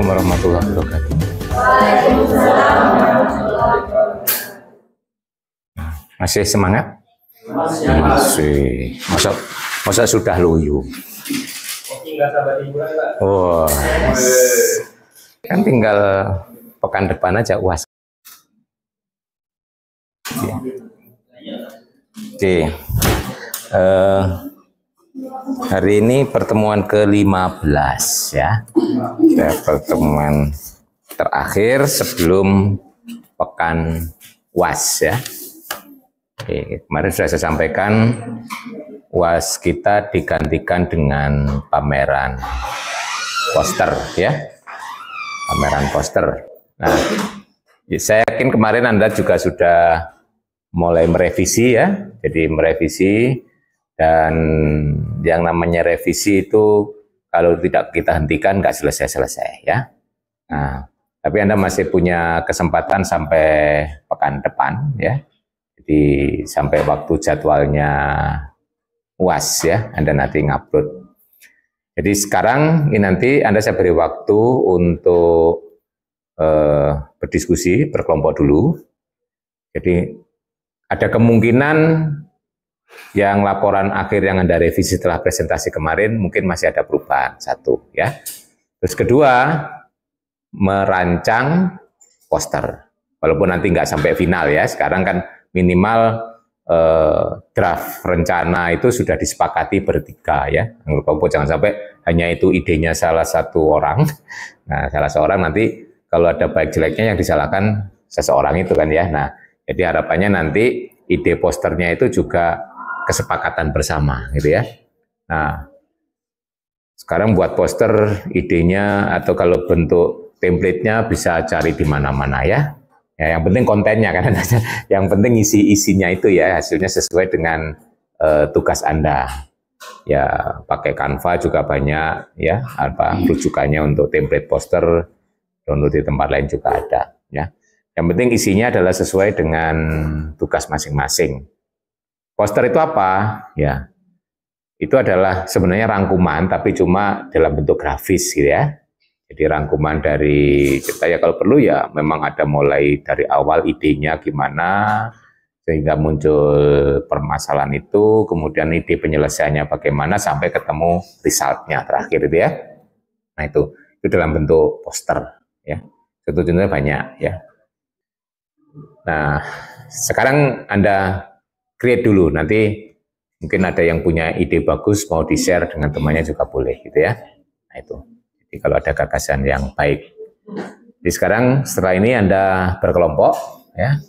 Assalamualaikum warahmatullahi wabarakatuh. Masih semangat? Masih. Masa sudah loyo? Oh, kan tinggal pekan depan aja UAS. Oke. Hari ini pertemuan ke-15 ya. Pertemuan terakhir sebelum pekan UAS ya. Oke, kemarin sudah saya sampaikan UAS kita digantikan dengan pameran poster ya. Pameran poster. Nah, saya yakin kemarin Anda juga sudah mulai merevisi ya. Jadi merevisi, dan yang namanya revisi itu kalau tidak kita hentikan nggak selesai-selesai ya. Nah, tapi Anda masih punya kesempatan sampai pekan depan ya. Jadi sampai waktu jadwalnya UAS ya, Anda nanti ngupload. Jadi sekarang ini nanti Anda saya beri waktu untuk berdiskusi, berkelompok dulu. Jadi ada kemungkinan yang laporan akhir yang Anda revisi setelah presentasi kemarin mungkin masih ada perubahan, satu ya. Terus kedua, merancang poster. Walaupun nanti nggak sampai final ya, sekarang kan minimal draft rencana itu sudah disepakati bertiga ya. Jangan sampai hanya itu idenya salah satu orang. Nah, salah seorang nanti kalau ada baik jeleknya yang disalahkan seseorang itu kan ya. Nah, jadi harapannya nanti ide posternya itu juga kesepakatan bersama gitu ya. Nah, sekarang buat poster idenya atau kalau bentuk template-nya bisa cari di mana-mana ya. Ya, yang penting kontennya kan, yang penting isinya itu ya, hasilnya sesuai dengan tugas Anda. Ya, pakai Canva juga banyak ya, rujukannya untuk template poster, download di tempat lain juga ada ya. Yang penting isinya adalah sesuai dengan tugas masing-masing. Poster itu apa? Ya, itu adalah sebenarnya rangkuman, tapi cuma dalam bentuk grafis gitu ya. Jadi rangkuman dari kita ya, kalau perlu ya memang ada mulai dari awal idenya gimana, sehingga muncul permasalahan itu, kemudian ide penyelesaiannya bagaimana, sampai ketemu resultnya terakhir itu ya. Nah itu dalam bentuk poster ya. Contohnya banyak ya. Nah, sekarang Anda create dulu, nanti mungkin ada yang punya ide bagus mau di-share dengan temannya juga boleh gitu ya. Nah itu, jadi kalau ada gagasan yang baik. Jadi sekarang setelah ini Anda berkelompok ya.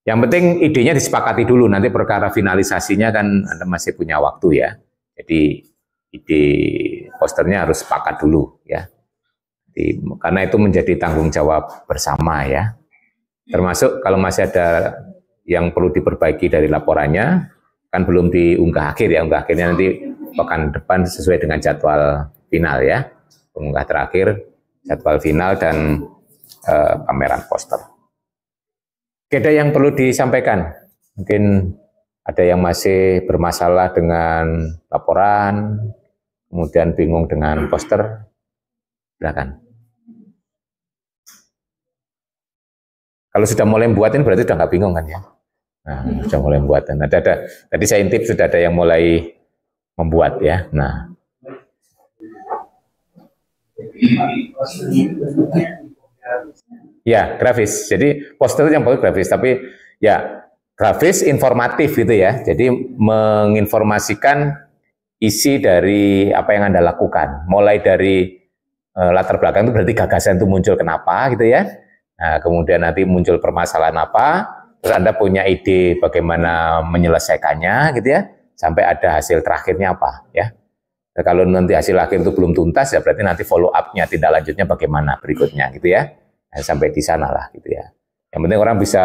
Yang penting idenya disepakati dulu, nanti perkara finalisasinya kan Anda masih punya waktu ya. Jadi ide posternya harus sepakat dulu ya. Jadi, karena itu menjadi tanggung jawab bersama ya. Termasuk kalau masih ada yang perlu diperbaiki dari laporannya, kan belum diunggah akhir ya, unggah akhirnya nanti pekan depan sesuai dengan jadwal final ya, pengunggah terakhir, jadwal final dan pameran poster. Oke, ada yang perlu disampaikan? Mungkin ada yang masih bermasalah dengan laporan, kemudian bingung dengan poster, silakan. Kalau sudah mulai buatin berarti sudah nggak bingung kan ya? Nah, sudah mulai buatin. Tadi saya intip sudah ada yang mulai membuat ya. Nah, ya grafis. Jadi poster yang bagus grafis, tapi ya grafis informatif gitu ya. Jadi menginformasikan isi dari apa yang Anda lakukan. Mulai dari latar belakang itu berarti gagasan itu muncul kenapa gitu ya. Nah, kemudian nanti muncul permasalahan apa, terus Anda punya ide bagaimana menyelesaikannya gitu ya, sampai ada hasil terakhirnya apa ya. Nah, kalau nanti hasil akhir itu belum tuntas ya berarti nanti follow up-nya, tindak lanjutnya bagaimana berikutnya gitu ya. Nah, sampai di sana lah gitu ya. Yang penting orang bisa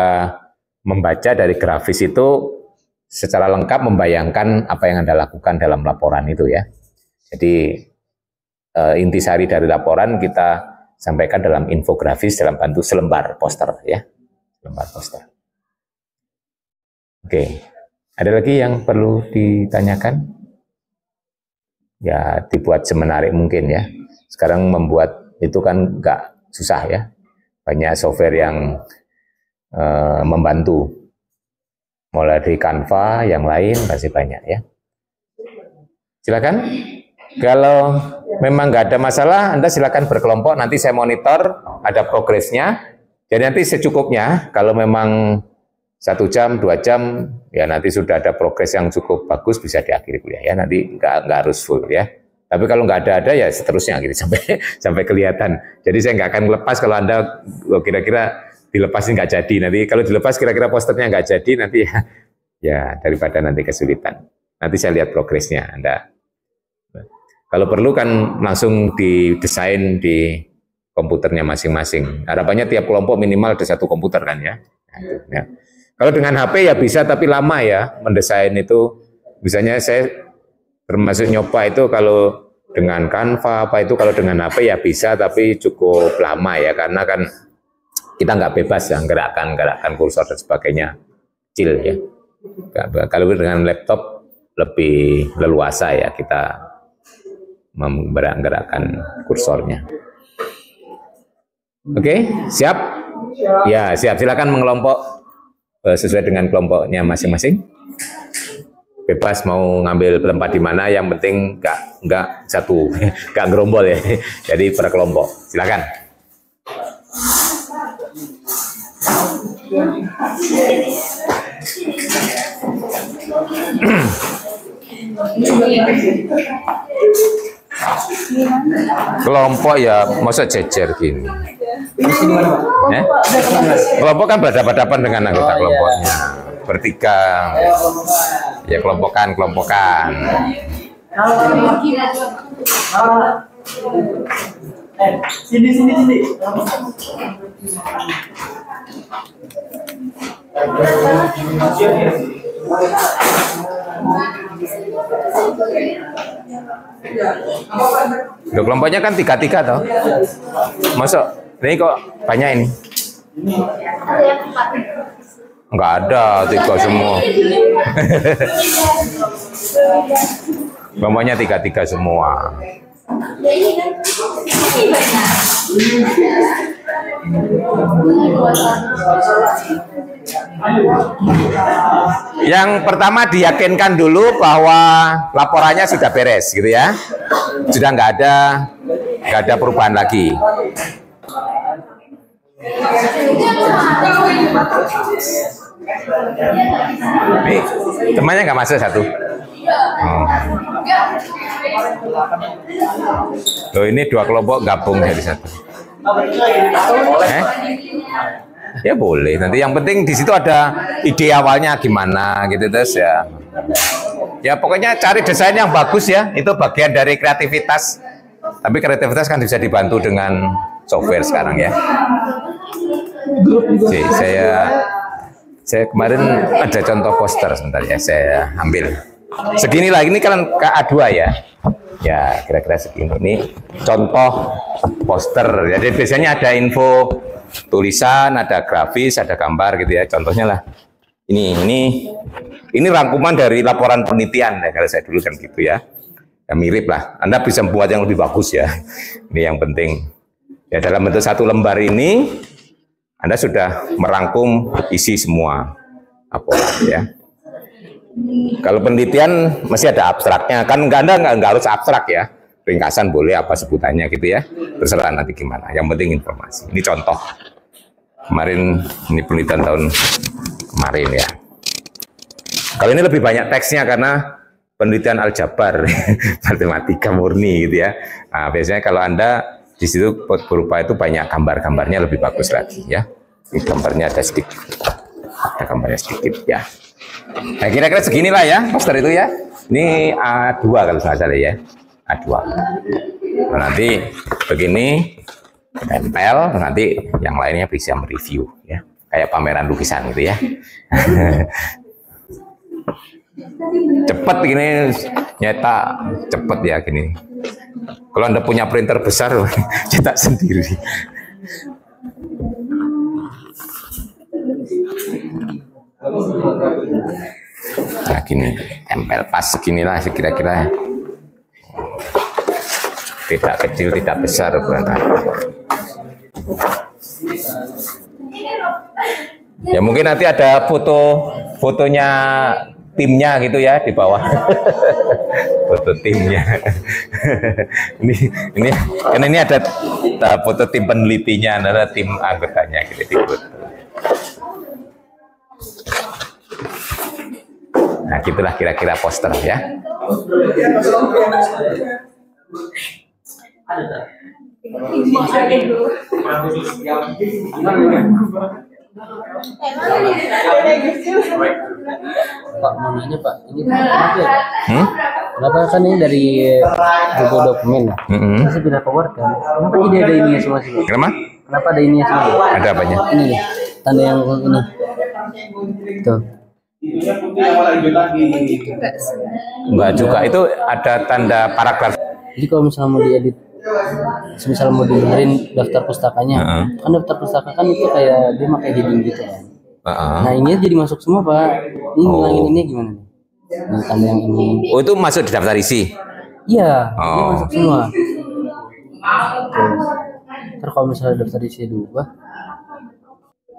membaca dari grafis itu secara lengkap, membayangkan apa yang Anda lakukan dalam laporan itu ya. Jadi intisari dari laporan kita sampaikan dalam infografis dalam bentuk selembar poster ya, selembar poster. Oke, ada lagi yang perlu ditanyakan? Ya dibuat semenarik mungkin ya. Sekarang membuat itu kan nggak susah ya. Banyak software yang membantu. Mulai dari Canva, yang lain masih banyak ya. Silakan. Kalau memang nggak ada masalah, Anda silakan berkelompok. Nanti saya monitor, ada progresnya. Jadi nanti secukupnya. Kalau memang 1 jam, 2 jam, ya nanti sudah ada progres yang cukup bagus, bisa diakhiri kuliah ya. Nanti nggak harus full ya. Tapi kalau nggak ada ya seterusnya gitu sampai kelihatan. Jadi saya nggak akan lepas kalau Anda kira-kira dilepasin nggak jadi. Nanti kalau dilepas kira-kira posternya nggak jadi, nanti ya daripada nanti kesulitan. Nanti saya lihat progresnya Anda. Kalau perlu kan langsung didesain di komputernya masing-masing. Harapannya tiap kelompok minimal ada 1 komputer kan ya. Ya. Kalau dengan HP ya bisa, tapi lama ya mendesain itu. Misalnya saya termasuk nyoba itu kalau dengan Canva apa itu, kalau dengan HP ya bisa, tapi cukup lama ya, karena kan kita nggak bebas ya gerakan kursor dan sebagainya kecil ya. Kalau dengan laptop lebih leluasa ya kita menggerakkan kursornya. Oke, siap? Ya, siap. Silakan mengelompok sesuai dengan kelompoknya masing-masing. Bebas mau ngambil tempat di mana, yang penting nggak satu, nggak gerombol ya. Jadi per kelompok. Silakan. Kelompok ya masa jejer gini. Kelompok kan berhadapan-hadapan dengan anggota kelompoknya. Bertiga. Ya kelompokan. Sini. Loh, kelompoknya kan 3-3 toh. Masuk ini kok banyak ini? Enggak ada, 3 semua. Kelompoknya 3-3 semua. Yang pertama diyakinkan dulu bahwa laporannya sudah beres gitu ya. Sudah nggak ada perubahan lagi. Nih, temannya nggak masuk 1. Loh, ini 2 kelompok gabung jadi 1. Ya boleh. Nanti yang penting di situ ada ide awalnya gimana gitu, terus ya. Ya pokoknya cari desain yang bagus ya. Itu bagian dari kreativitas. Tapi kreativitas kan bisa dibantu dengan software sekarang ya. Oke, saya kemarin ada contoh poster sebentar ya, saya ambil. Seginilah, ini kan A2 ya. Ya, kira-kira segini. Ini contoh poster. Jadi biasanya ada info tulisan, ada grafis, ada gambar gitu ya. Contohnya lah. Ini rangkuman dari laporan penelitian ya, kalau saya dulu kan gitu ya. Ya mirip lah. Anda bisa buat yang lebih bagus ya. Ini yang penting. Ya dalam bentuk 1 lembar ini Anda sudah merangkum isi semua laporan ya. Kalau penelitian masih ada abstraknya, kan Anda nggak harus abstrak ya, ringkasan boleh apa sebutannya gitu ya, terserah nanti gimana. Yang penting informasi. Ini contoh kemarin, ini penelitian tahun kemarin ya. Kalau ini lebih banyak teksnya karena penelitian aljabar, matematika murni gitu ya. Nah, biasanya kalau Anda di situ berupa itu banyak gambar-gambarnya lebih bagus lagi ya. Ini gambarnya ada sedikit, ya. Nah, kira-kira seginilah ya poster itu ya. Ini A2 kalau nggak salah ya, A2. Nah, nanti begini tempel, nanti yang lainnya bisa mereview ya, kayak pameran lukisan gitu ya. Cepet gini nyetak, cepet ya gini. Kalau Anda punya printer besar, cetak sendiri. Nah gini, tempel pas seginilah kira-kira. Tidak kecil, tidak besar ukuran. Ya mungkin nanti ada fotonya timnya gitu ya di bawah. Foto timnya. ini kan ini ada foto tim penelitinya, ada tim anggotanya gitu di foto. Nah, gitulah kira-kira poster ya. Pak, mau nanya Pak, ini kenapa ya? Kenapa kan ini dari Google dokumen ya? Saya pindah ke Word kan? Kenapa jadi ada ininya semua sih? Kenapa? Kenapa ada ininya semua? Ada apanya? Ini nih, tanda yang ini. Tuh. Enggak juga, itu ada tanda paragraf. Jadi kalau misalnya mau diedit, misalnya mau dibenerin daftar pustakanya, kan daftar pustaka kan itu kayak dia pakai heading gitu kan. Nah ini jadi masuk semua Pak. Ini ngilangin ini gimana nih? Nah, tanda yang ini. Oh itu masuk di daftar isi? Iya, ini masuk semua. Terus kalau misalnya daftar isi diubah,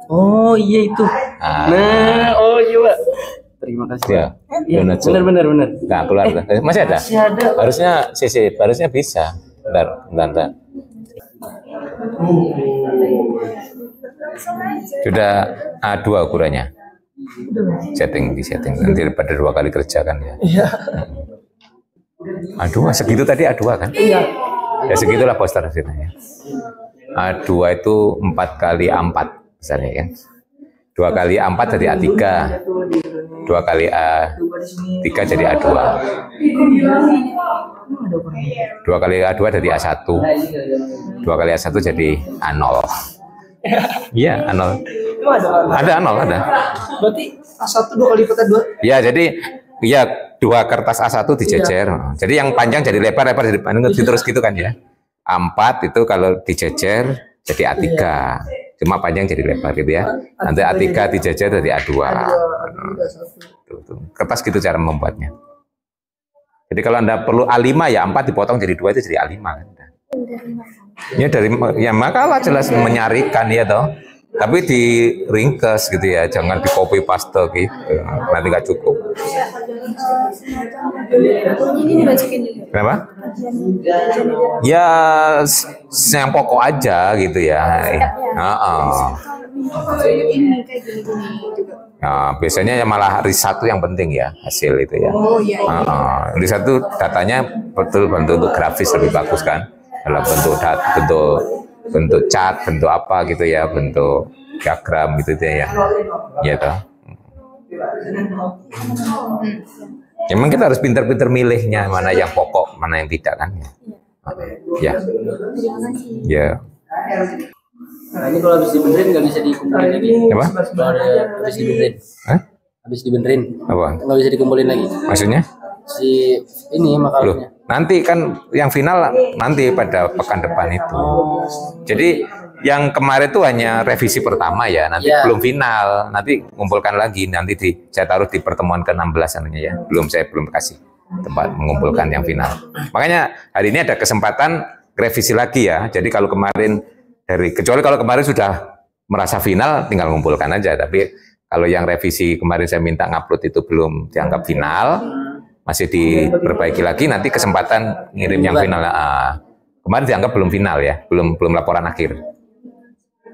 oh iya itu. Nah, oh iya Pak. Terima kasih. Ya, benar. Nah, keluar. Masih ada? Masih ada. Harusnya bisa. Bentar. Sudah A2 ukurannya. Setting nanti pada 2 kali kerja kan ya. Iya. A2 segitu tadi A2 kan? Iya. Ya segitulah poster hasilnya. A2 itu 4 kali A4 misalnya kan. 2 kali A4 jadi A3. 2 kali A3 jadi A2. 2 kali A2 jadi A1. 2 kali A1 jadi A0. Iya, A0. Ada A0 ada. Berarti A1 2 kali lipat A2. Ya, jadi ya 2 kertas A1 dijejer. Jadi yang panjang jadi lebar jadi panjang terus gitu kan ya. A4 itu kalau dijejer jadi A3. Cuma panjang jadi lebar gitu ya. Nanti A3 dijejer jadi A2. Kertas gitu cara membuatnya. Jadi kalau Anda perlu A5 ya A4 dipotong jadi 2 itu jadi A5 kan. Ya dari ya makalah jelas menyarikan ya toh. Tapi di ringkes gitu ya, jangan di copy paste gitu. Nanti nggak cukup. Ini dimasukin juga. Kenapa? Ya yang pokok aja gitu ya. Ini kayak gini-gini juga. Nah, biasanya ya malah riset yang penting ya hasil itu ya. Oh iya. Riset itu datanya betul bentuk grafis lebih bagus kan, dalam bentuk chart, bentuk apa gitu ya, bentuk diagram gitu ya. Ya toh. Memang kita harus pintar-pintar milihnya mana yang pokok, mana yang tidak kan ya. Ya. Nah, ini kalau habis dibenerin nggak bisa dikumpulin lagi. Apa? Kalau habis dibenerin. Habis dibenerin. Apa? Nggak bisa dikumpulin lagi. Maksudnya? Si ini makalahnya. Nanti kan yang final nanti pada pekan depan itu. Jadi yang kemarin itu hanya revisi pertama ya, nanti belum final. Nanti kumpulkan lagi, nanti saya taruh di pertemuan ke-16 anunya ya. Saya belum kasih tempat mengumpulkan yang final. Makanya hari ini ada kesempatan revisi lagi ya. Jadi kalau kemarin kecuali kalau kemarin sudah merasa final, tinggal mengumpulkan aja. Tapi kalau yang revisi kemarin saya minta ngupload itu belum dianggap final, masih diperbaiki lagi. Nanti kesempatan ngirim yang final. Kemarin dianggap belum final ya, belum laporan akhir,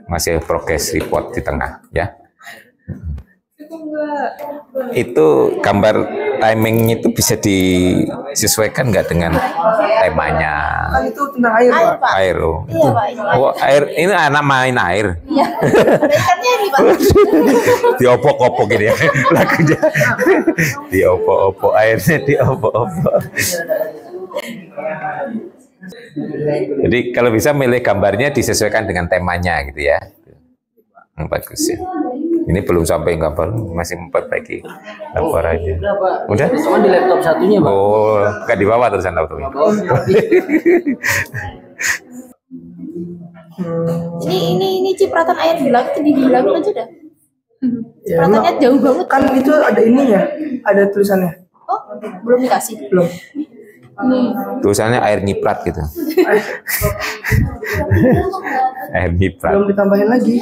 masih progress report di tengah ya. Itu gambar timingnya itu bisa disesuaikan nggak dengan temanya? Kan itu tentang air, Pak. Air. Iya, Pak. Oh, air ini anak main air. Iya. Ikannya ini, Pak. Diopok-opok gini ya lagunya. Diopok-opok airnya diopok-opok. Jadi kalau bisa milih gambarnya disesuaikan dengan temanya gitu ya. Bagus ya. Ini belum sampai gambar, masih memperbaiki laporannya. Udah? Cuma di laptop satunya, Pak. Oh, nggak di bawah tulisan laptopnya. Ini cipratan air bilangin aja dah. Cipratannya jauh banget. Kan itu ada ininya, ada tulisannya. Oh, belum dikasih. Belum. Tulisannya air nyiprat gitu. Air nyiprat. Belum ditambahin lagi.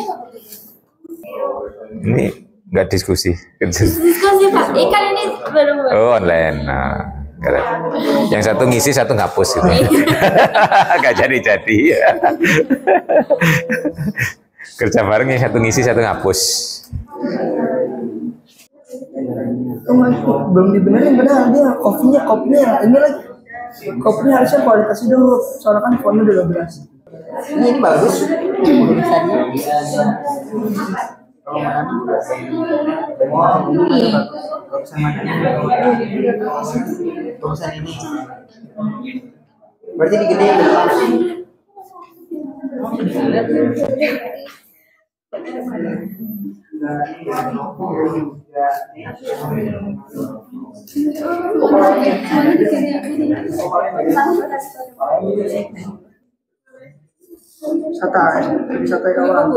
Ini nggak diskusi. Diskusi Pak, ikan ini baru. Oh online. Nah, yang satu ngisi, satu ngapus gitu. Nggak jadi. Kerja bareng, yang satu ngisi, satu ngapus. Belum dibenerin padahal dia kopinya ini lagi. Kopinya harusnya kualitasnya dulu. Soalnya kan fontnya udah 12. Ini bagus. Tulisannya tulisan ini. Berarti digedein dulu. Sate kawan.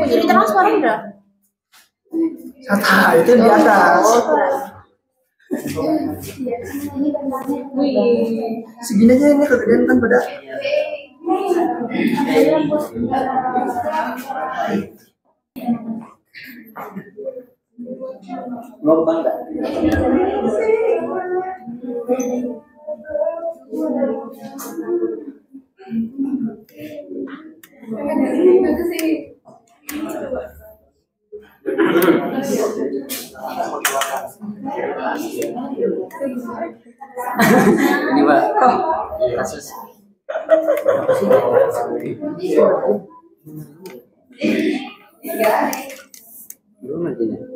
Jadi transparan udah. Sate itu di atas. Segini aja ini kegedean kan pada. Lobang enggak? Ini Pak, kasus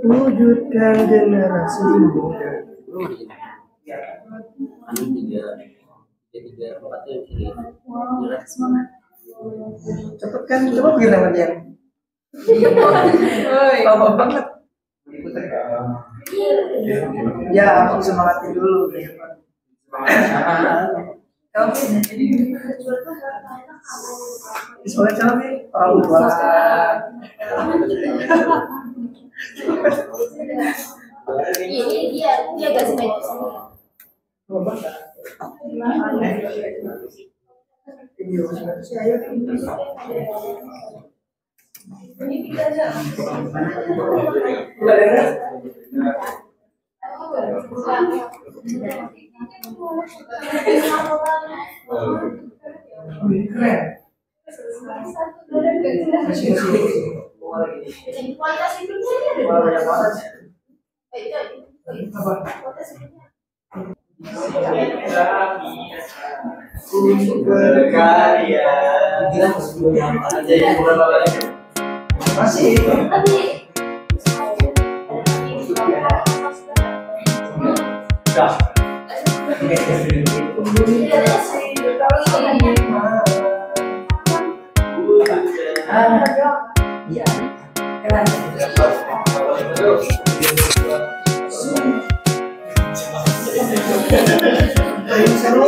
Wujudkan generasi muda. tiga empat yang kiri. Cepet kan, coba begini sama dia. Lama banget. Ya, aku semangatin dulu. Soalnya siapa nih? Orang tua. Iya gak sih Mbak? Masih. Seru.